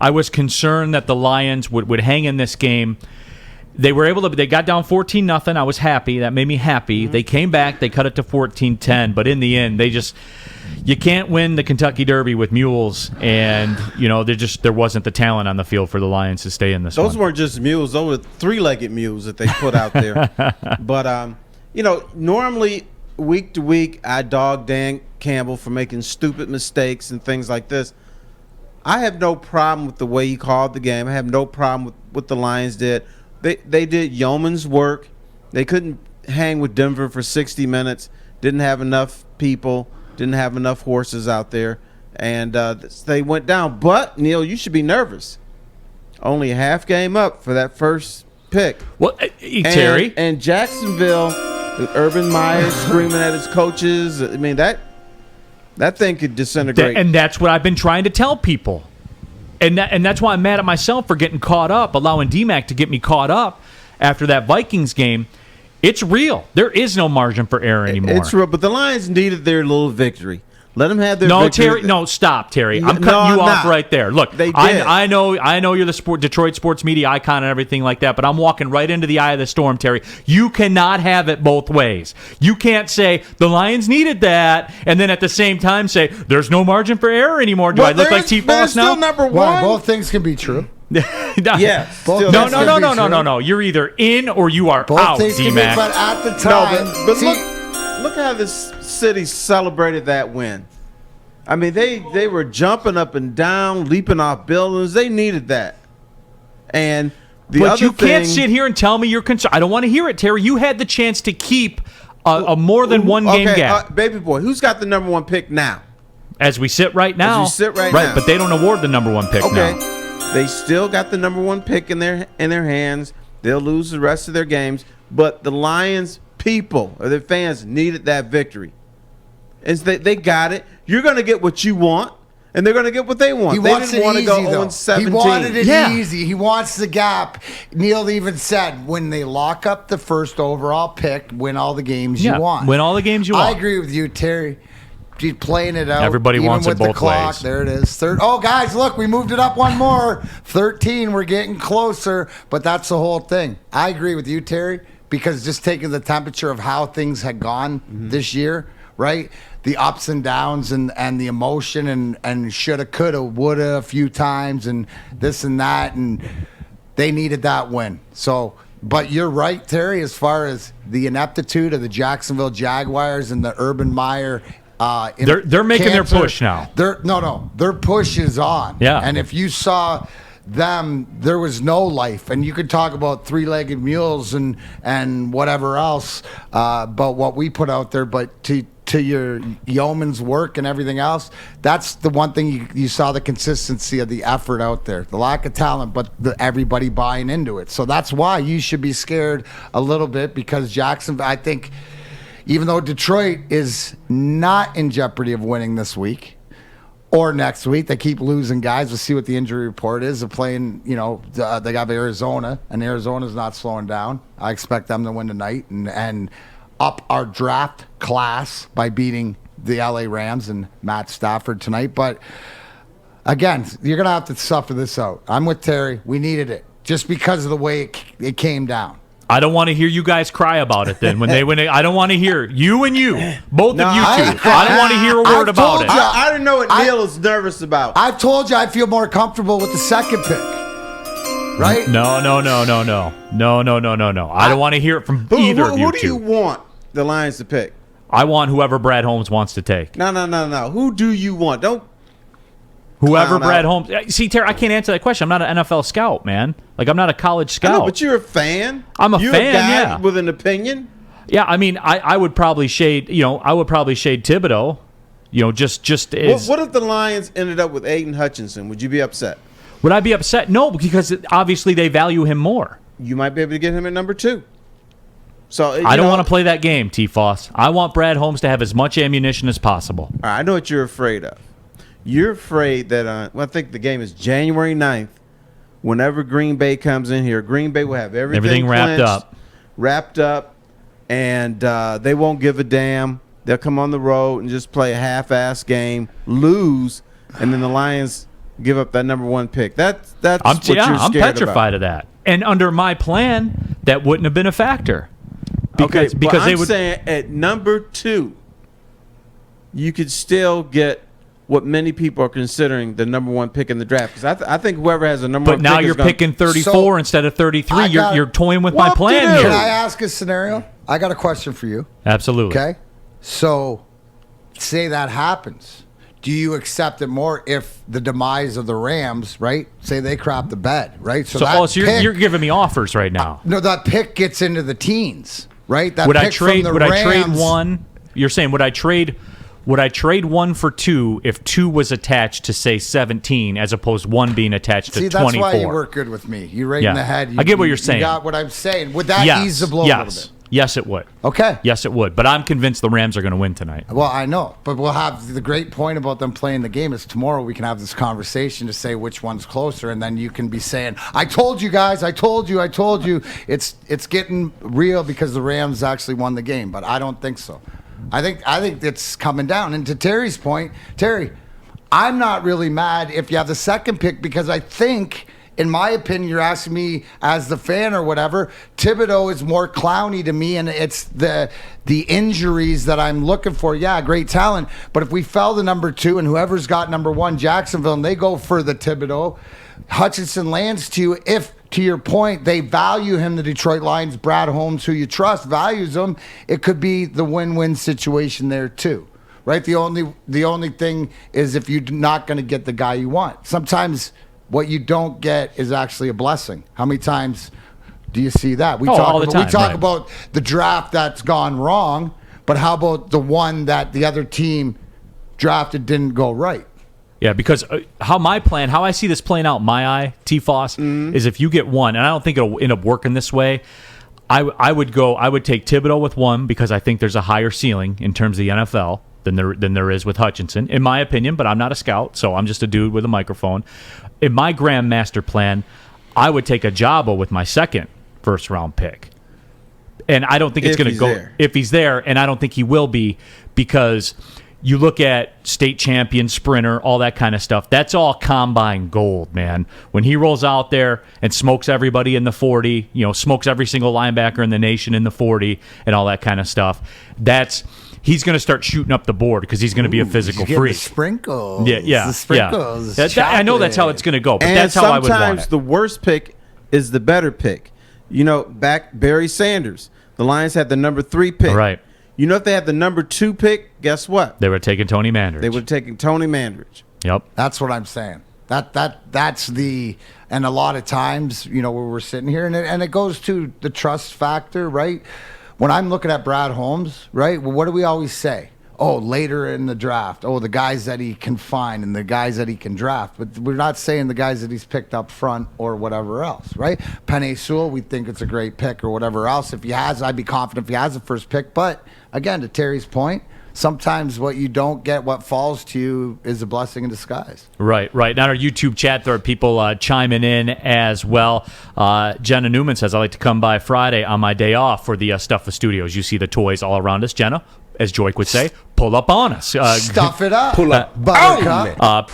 I was concerned that the Lions would hang in this game. They were able to. They got down 14-0. I was happy. That made me happy. They came back. They cut it to 14-10. But in the end, you can't win the Kentucky Derby with mules. And there wasn't the talent on the field for the Lions to stay in this. Those weren't just mules. Those were three-legged mules that they put out there. But normally week to week, I dog Dan Campbell for making stupid mistakes and things like this. I have no problem with the way he called the game. I have no problem with what the Lions did. They did yeoman's work. They couldn't hang with Denver for 60 minutes. Didn't have enough people. Didn't have enough horses out there. And they went down. But, Neil, you should be nervous. Only a half game up for that first pick. Well, Terry. And Jacksonville, Urban Meyer screaming at his coaches. I mean, that thing could disintegrate. And that's what I've been trying to tell people. And that's why I'm mad at myself for getting caught up, allowing DMAC to get me caught up after that Vikings game. It's real. There is no margin for error anymore. It's real, but the Lions needed their little victory. Let them have their victory. Terry, no, stop, Terry. I'm cutting you off right there. Look, they did. I know you're the Detroit sports media icon and everything like that, but I'm walking right into the eye of the storm, Terry. You cannot have it both ways. You can't say the Lions needed that and then at the same time say there's no margin for error anymore. Do I look like T-Boss now? Still number one. Well, both things can be true. Yes. No. You're either in or you are both out, things can be, D-Mac. but at the time, look how this city celebrated that win. I mean, they were jumping up and down, leaping off buildings. They needed that. And but you can't sit here and tell me you're concerned. I don't want to hear it, Terry. You had the chance to keep a more than one game gap. Baby boy, who's got the number one pick now? As we sit right now. Right, but they don't award the number one pick now. They still got the number one pick in their hands. They'll lose the rest of their games. But the Lions people or their fans needed that victory. They got it. You're going to get what you want, and they're going to get what they want. They didn't want to go 0-17. He wanted it easy. He wants the gap. Neil even said, when they lock up the first overall pick, win all the games you want. Win all the games you want. I agree with you, Terry. He's playing it out. Everybody wants it with the both clock. ways. There it is. Oh, guys, look, we moved it up one more. 13. We're getting closer. But that's the whole thing. I agree with you, Terry, because just taking the temperature of how things had gone this year, right? The ups and downs and the emotion and shoulda, coulda, woulda a few times and this and that. And they needed that win. So, but you're right, Terry, as far as the ineptitude of the Jacksonville Jaguars and the Urban Meyer they're making their push now. Their push is on. Yeah. And if you saw them, there was no life. And you could talk about three-legged mules and whatever else, but what we put out there, but to your yeoman's work and everything else, that's the one thing you saw the consistency of the effort out there, the lack of talent, but everybody buying into it. So that's why you should be scared a little bit, because Jacksonville, I think, even though Detroit is not in jeopardy of winning this week or next week, they keep losing guys. We'll see what the injury report is. They're playing, they got Arizona, and Arizona's not slowing down. I expect them to win tonight and up our draft class by beating the LA Rams and Matt Stafford tonight. But again, you're going to have to suffer this out. I'm with Terry. We needed it just because of the way it came down. I don't want to hear you guys cry about it then. I don't want to hear you and you, both of you two. I don't want to hear a word about it. I don't know what Neil is nervous about. I've told you I feel more comfortable with the second pick. Right? No. I don't want to hear it from either of you two. Who do you want the Lions to pick? I want whoever Brad Holmes wants to take. No. Who do you want? Whoever Brad Holmes. See, Terry, I can't answer that question. I'm not an NFL scout, man. Like, I'm not a college scout. I know, but you're a fan. I'm a you're fan, a guy yeah. with an opinion. Yeah, I mean, I would probably shade. Thibodeau. Just as. What if the Lions ended up with Aiden Hutchinson? Would you be upset? Would I be upset? No, because obviously they value him more. You might be able to get him at number 2. So I don't want to play that game, T-Foss. I want Brad Holmes to have as much ammunition as possible. All right, I know what you're afraid of. You're afraid that, I think the game is January 9th. Whenever Green Bay comes in here, Green Bay will have everything wrapped up, and they won't give a damn. They'll come on the road and just play a half-ass game, lose, and then the Lions give up that number 1 pick. That's what I'm you're scared petrified about. of that. And under my plan, that wouldn't have been a factor. Because they I'm would saying at number 2, you could still get what many people are considering the number 1 pick in the draft. Because I think whoever has a number 1 But pick now is you're gonna, picking 34 instead of 33. You're toying with my plan Can here. I ask a scenario? I got a question for you. Absolutely. Okay. So, say that happens. Do you accept it more if the demise of the Rams, right? Say they crap the bed, right? So you're giving me offers right now. No, that pick gets into the teens, right? That Would I pick from trade? the Would I trade Rams- one? You're saying would I trade? Would I trade 1 for 2 if 2 was attached to say 17 as opposed to 1 being attached to 24? See, that's why you work good with me. You're right in the head. I get what you're saying. You got what I'm saying. Would that ease the blow a little bit? Yes, it would. Okay. Yes, it would. But I'm convinced the Rams are going to win tonight. Well, I know, but we'll have the great point about them playing the game is tomorrow we can have this conversation to say which one's closer, and then you can be saying, "I told you guys, I told you, I told you." It's getting real because the Rams actually won the game, but I don't think so. I think it's coming down. And to Terry's point, Terry, I'm not really mad if you have the second pick because I think. In my opinion, you're asking me as the fan or whatever, Thibodeau is more clowny to me, and it's the injuries that I'm looking for. Yeah, great talent. But if we fell to number 2 and whoever's got number 1, Jacksonville, and they go for the Thibodeau, Hutchinson lands to you. If, to your point, they value him, the Detroit Lions, Brad Holmes, who you trust, values him, it could be the win-win situation there too. Right? The only thing is if you're not going to get the guy you want. Sometimes what you don't get is actually a blessing. How many times do you see that? We all the time, we talk right. about the draft that's gone wrong, but how about the one that the other team drafted didn't go right? Yeah, because how I see this playing out in my eye, T-Foss, is if you get 1, and I don't think it'll end up working this way, I would take Thibodeau with 1 because I think there's a higher ceiling in terms of the NFL than there is with Hutchinson, in my opinion, but I'm not a scout, so I'm just a dude with a microphone. In my grandmaster plan, I would take Ajabo with my second first-round pick. And I don't think it's going to go if he's there, and I don't think he will be because you look at state champion, sprinter, all that kind of stuff. That's all combine gold, man. When he rolls out there and smokes everybody in the 40, smokes every single linebacker in the nation in the 40 and all that kind of stuff, he's going to start shooting up the board because he's going to be a physical freak. The sprinkles. Yeah. The sprinkles. I know that's how it's going to go, but and that's how I would want sometimes it. the worst pick is the better pick. Back Barry Sanders. The Lions had the number 3 pick. Right. If they had the number 2 pick, guess what? They were taking Tony Mandridge. They would have taken Tony Mandridge. Yep. That's what I'm saying. That's and a lot of times, where we're sitting here, and it goes to the trust factor, right? When I'm looking at Brad Holmes, right? Well, what do we always say? Oh, later in the draft. Oh, the guys that he can find and the guys that he can draft. But we're not saying the guys that he's picked up front or whatever else, right? Penei Sewell, we think it's a great pick or whatever else. If he has, I'd be confident if he has the first pick. But again, to Terry's point, sometimes what you don't get, what falls to you, is a blessing in disguise. Right. Now, our YouTube chat, there are people chiming in as well. Jenna Newman says, I like to come by Friday on my day off for the Stuff the Studios. You see the toys all around us. Jenna, as Joik would say, pull up on us. Stuff it up. Pull up. Buttercup.